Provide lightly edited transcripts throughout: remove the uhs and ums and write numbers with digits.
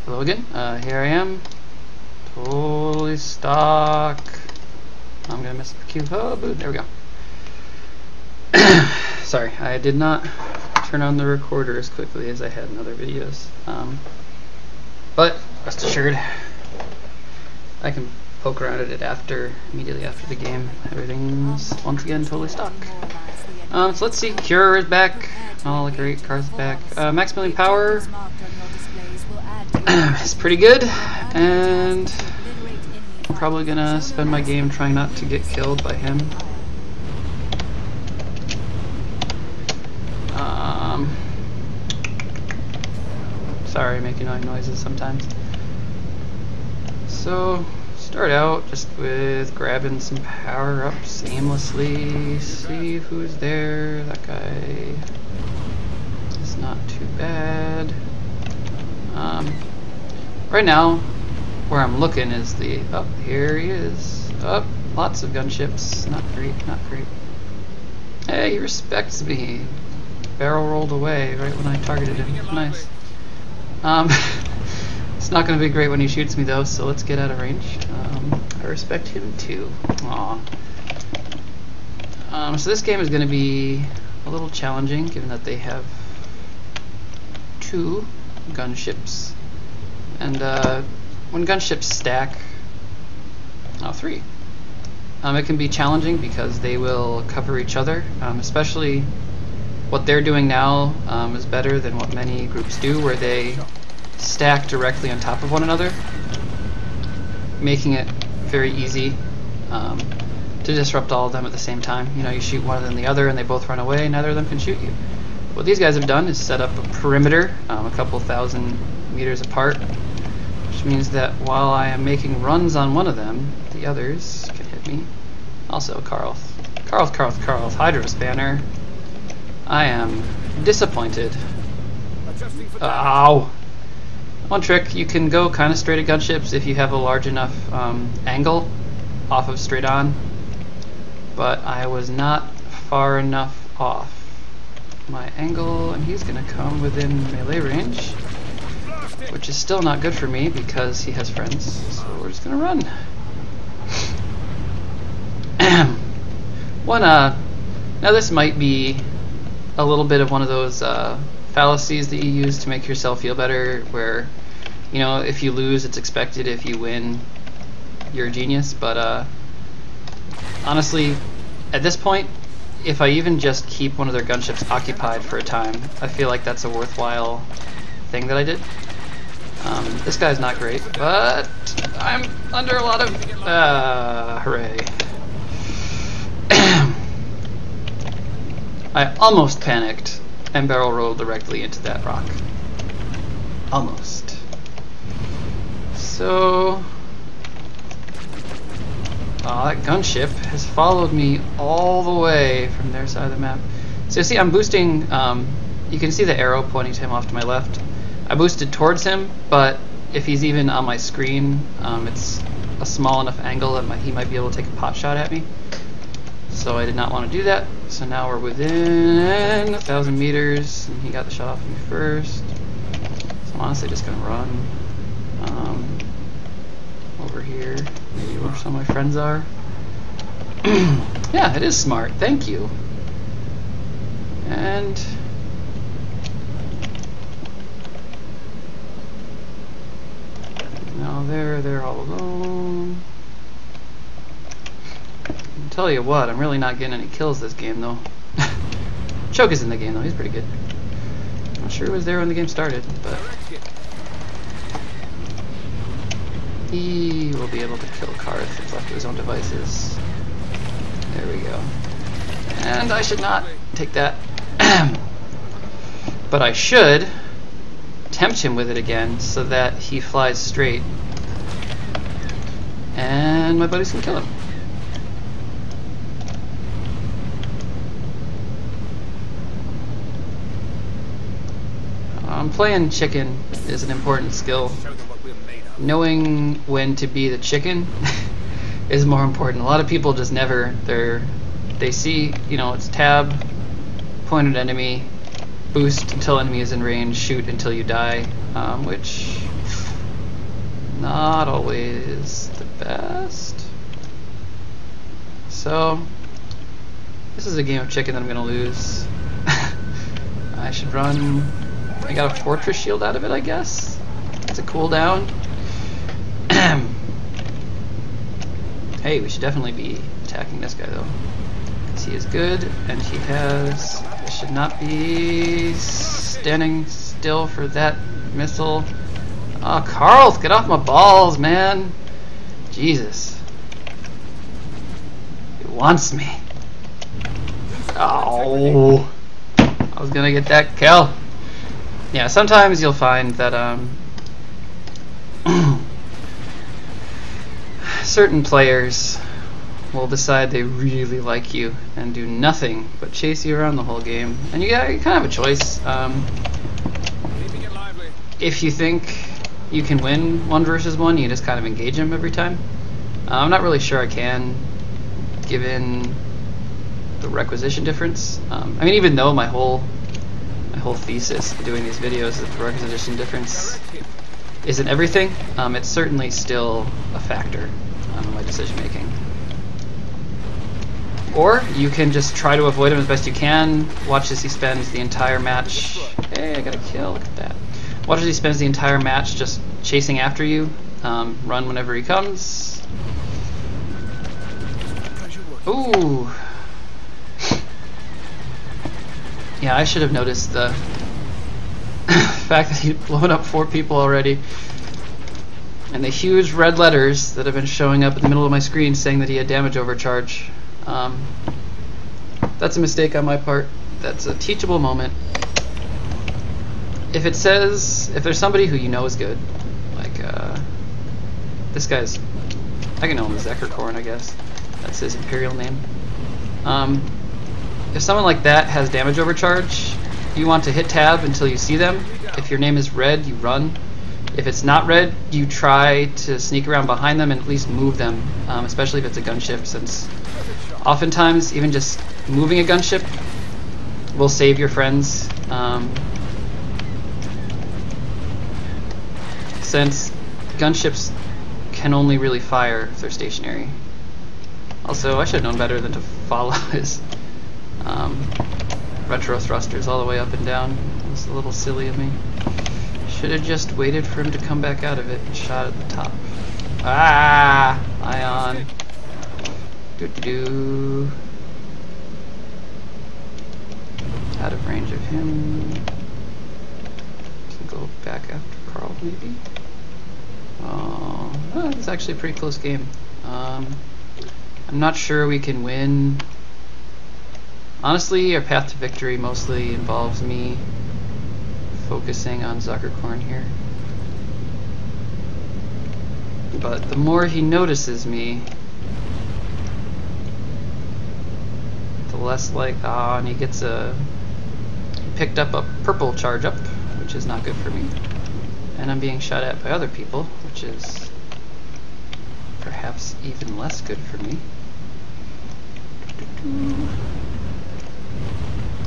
Hello again. Here I am. Totally stock. I'm gonna miss the cue. Oh, boot. There we go. Sorry, I did not turn on the recorder as quickly as I had in other videos. But rest assured, I can poke around at it immediately after the game. Everything's once again totally stock. So let's see. Cure is back. All the great cars back. Max Million Power is pretty good, and I'm probably gonna spend my game trying not to get killed by him. Sorry, making noises sometimes. So start out just with grabbing some power-ups aimlessly. See who's there. That guy is not too bad. Right now, where I'm looking is the here he is. Lots of gunships. Not great, not great. Hey, he respects me. Barrel rolled away right when I targeted him. Nice. It's not going to be great when he shoots me though, so let's get out of range. I respect him too. Aw. So this game is going to be a little challenging, given that they have 2 gunships. And when gunships stack, 3. It can be challenging because they will cover each other, especially what they're doing now is better than what many groups do, where they stack directly on top of one another, making it very easy to disrupt all of them at the same time. You know, you shoot one and then the other and they both run away, neither of them can shoot you. What these guys have done is set up a perimeter a couple thousand meters apart, which means that while I am making runs on one of them, the others can hit me. Also, Carl's Hydro Spanner. I am disappointed. Ow! One trick, you can go kind of straight at gunships if you have a large enough angle off of straight on, but I was not far enough off my angle, and he's going to come within melee range, which is still not good for me because he has friends, so we're just going to run. Now this might be a little bit of one of those fallacies that you use to make yourself feel better, where, you know, if you lose it's expected, if you win you're a genius, but honestly at this point, if I even just keep one of their gunships occupied for a time, I feel like that's a worthwhile thing that I did. This guy's not great, but I'm under a lot of hooray. I almost panicked and barrel rolled directly into that rock. Almost. So that gunship has followed me all the way from their side of the map. So see, I'm boosting, you can see the arrow pointing to him off to my left. I boosted towards him, but if he's even on my screen, it's a small enough angle that he might be able to take a pot shot at me. So I did not want to do that. So now we're within 1,000 meters, and he got the shot off me first. So I'm honestly just gonna run over here, maybe where some of my friends are. Yeah, it is smart. Thank you. And now they're all alone. I'll tell you what, I'm really not getting any kills this game though. Choke is in the game though, he's pretty good. Not sure he was there when the game started, but he will be able to kill Karth if he's left to his own devices. There we go. And I should not take that. But I should tempt him with it again so that he flies straight and my buddies can kill him. Playing chicken is an important skill. Knowing when to be the chicken is more important. A lot of people just never, they see, you know, it's tab, pointed enemy, boost until enemy is in range, shoot until you die, which not always the best. So this is a game of chicken that I'm gonna lose. I should run. I got a fortress shield out of it, I guess. It's a cooldown. Hey, we should definitely be attacking this guy though, because he is good and he has. I should not be standing still for that missile. Oh, Carl, get off my balls, man! Jesus, he wants me. Oh, I was gonna get that kill. Yeah, sometimes you'll find that certain players will decide they really like you and do nothing but chase you around the whole game, and you kind of have a choice. If you think you can win 1 versus 1, you just kind of engage them every time. I'm not really sure I can, given the requisition difference. I mean, even though my whole thesis of doing these videos is that the requisition difference isn't everything, it's certainly still a factor in my decision making. Or you can just try to avoid him as best you can. Watch as he spends the entire match. Hey, I got a kill. Look at that. Watch as he spends the entire match just chasing after you. Run whenever he comes. Ooh. Yeah, I should have noticed the fact that he'd blown up 4 people already. And the huge red letters that have been showing up in the middle of my screen saying that he had damage overcharge. That's a mistake on my part. That's a teachable moment. If it says, if there's somebody who you know is good, like this guy's, I can know him as Zuckercorn, I guess. That's his imperial name. If someone like that has damage overcharge, you want to hit tab until you see them. If your name is red, you run. If it's not red, you try to sneak around behind them and at least move them, especially if it's a gunship, since oftentimes even just moving a gunship will save your friends. Since gunships can only really fire if they're stationary. Also, I should have known better than to follow his retro thrusters all the way up and down. It was a little silly of me. Should have just waited for him to come back out of it and shot at the top. Ah! Ion. Doo-doo-doo. Out of range of him. To go back after Carl, maybe? Oh, it's actually a pretty close game. I'm not sure we can win. Honestly, our path to victory mostly involves me focusing on Zuckercorn here. But the more he notices me, the less like, and he gets picked up a purple charge up, which is not good for me. And I'm being shot at by other people, which is perhaps even less good for me.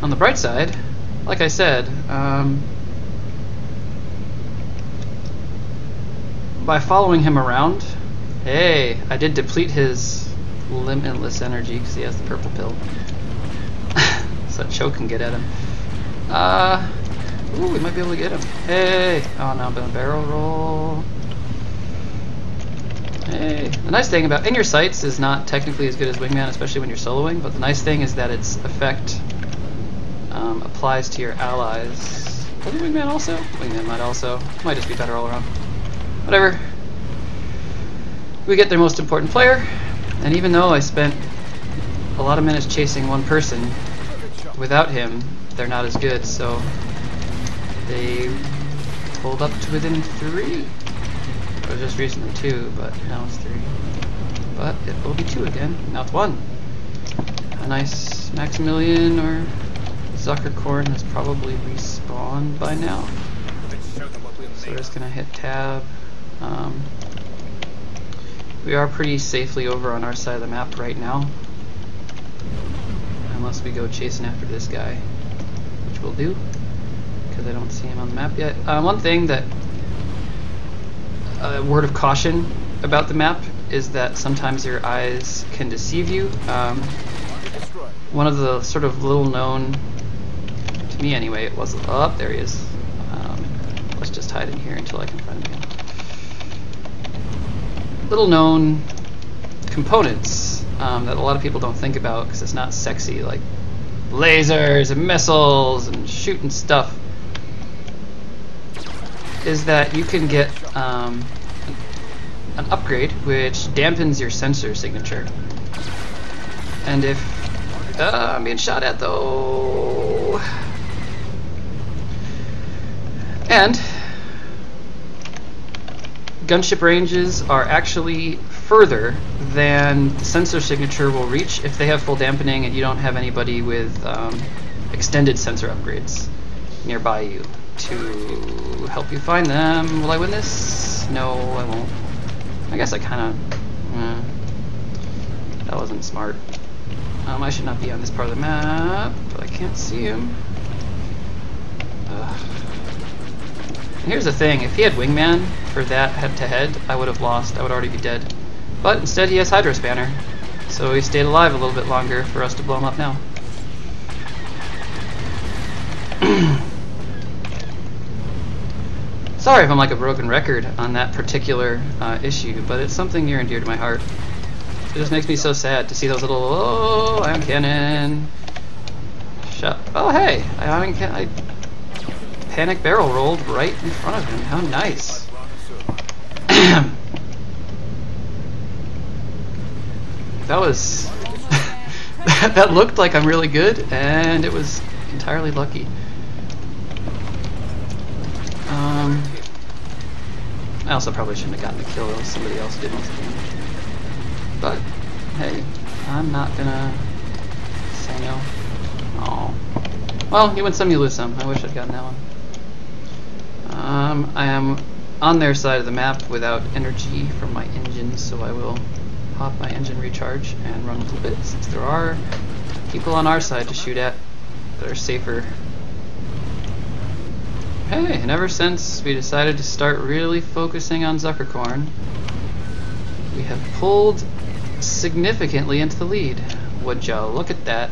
On the bright side, like I said, by following him around, hey, I did deplete his limitless energy because he has the purple pill. So that Choke can get at him. Ooh, we might be able to get him. Hey! Oh no, I'm gonna barrel roll. Hey. The nice thing about in your sights is not technically as good as Wingman, especially when you're soloing, but the nice thing is that its effect applies to your allies. Doesn't Wingman also? Wingman might also. Might just be better all around. Whatever. We get their most important player, and even though I spent a lot of minutes chasing one person, without him, they're not as good, so they pulled up to within 3. It was just recently 2, but now it's 3. But it will be 2 again. Now it's 1. A nice Maximilian or Zuckercorn has probably respawned by now. So we're just gonna hit tab. We are pretty safely over on our side of the map right now. Unless we go chasing after this guy, which we'll do. because I don't see him on the map yet. One thing that, word of caution about the map is that sometimes your eyes can deceive you. One of the sort of little known, to me anyway, it was, oh, there he is. Let's just hide in here until I can find him again. Little known components that a lot of people don't think about because it's not sexy, like lasers and missiles and shooting stuff, is that you can get an upgrade which dampens your sensor signature. And if I'm being shot at though, and gunship ranges are actually further than the sensor signature will reach if they have full dampening and you don't have anybody with extended sensor upgrades nearby you to help you find them. Will I win this? No, I won't. I guess I kind of... that wasn't smart. I should not be on this part of the map, but I can't see him. And here's the thing, if he had wingman for that head-to-head, I would have lost. I would already be dead. But instead he has Hydro Spanner, so he stayed alive a little bit longer for us to blow him up now. Sorry if I'm like a broken record on that particular issue, but it's something near and dear to my heart. It just makes me so sad to see those little, oh, ion cannon. Shut. Oh, hey, I panic barrel rolled right in front of him. How nice. That was that looked like I'm really good, and it was entirely lucky. I also probably shouldn't have gotten the kill, somebody else did most of the damage. But hey, I'm not gonna say no. Oh, well, you win some, you lose some. I wish I'd gotten that one. I am on their side of the map without energy from my engine, so I will pop my engine recharge and run a little bit, since there are people on our side to shoot at that are safer. Hey, and ever since we decided to start really focusing on Zuckercorn, we have pulled significantly into the lead. Would y'all look at that?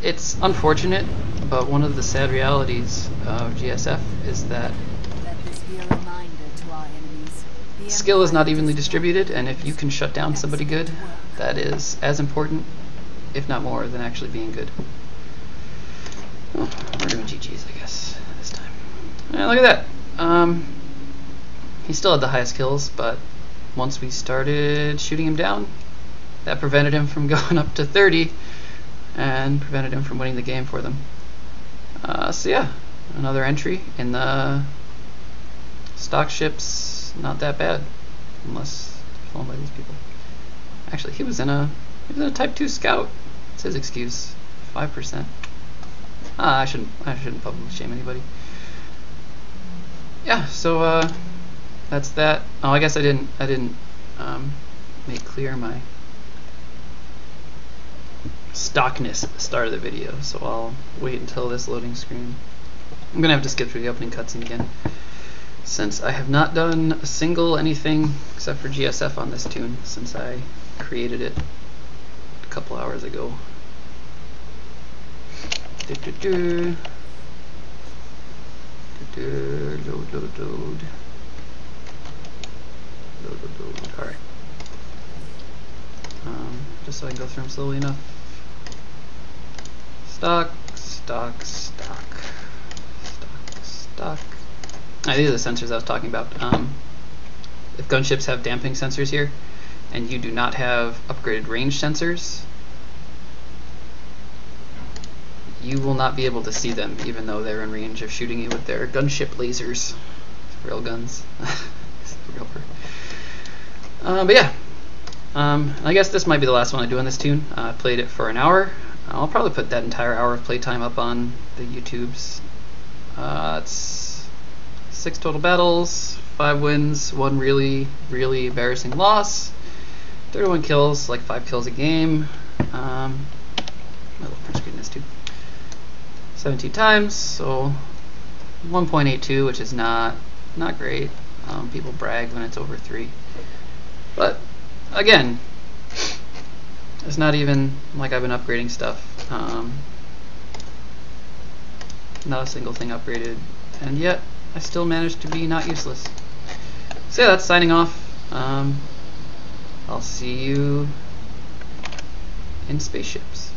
It's unfortunate, but one of the sad realities of GSF is that skill is not evenly distributed, and if you can shut down somebody good, that is as important, if not more, than actually being good. Oh, we're doing GG's, I guess, this time. Yeah, look at that. He still had the highest kills, but once we started shooting him down, that prevented him from going up to 30 and prevented him from winning the game for them. So yeah, another entry in the stock ships. Not that bad, unless flown by these people. Actually, he was in a Type 2 Scout. That's his excuse. 5%. I shouldn't publicly shame anybody. Yeah, so that's that. Oh, I guess I didn't make clear my stockness at the start of the video, so I'll wait until this loading screen. I'm gonna have to skip through the opening cutscene again, since I have not done a single anything except for GSF on this toon since I created it a couple hours ago. Load. Alright. Just so I can go through them slowly enough. Stock. These are the sensors I was talking about. If gunships have damping sensors here, and you do not have upgraded range sensors, you will not be able to see them, even though they're in range of shooting you with their gunship lasers. Real guns. But yeah, I guess this might be the last one I do on this toon. I played it for an hour. I'll probably put that entire hour of playtime up on the YouTubes. It's 6 total battles, 5 wins, 1 really embarrassing loss, 31 kills, like 5 kills a game. My little print screen is too. 17 times, so 1.82, which is not great. People brag when it's over 3. But again, it's not even like I've been upgrading stuff. Not a single thing upgraded, and yet I still managed to be not useless. So yeah, that's signing off. I'll see you in spaceships.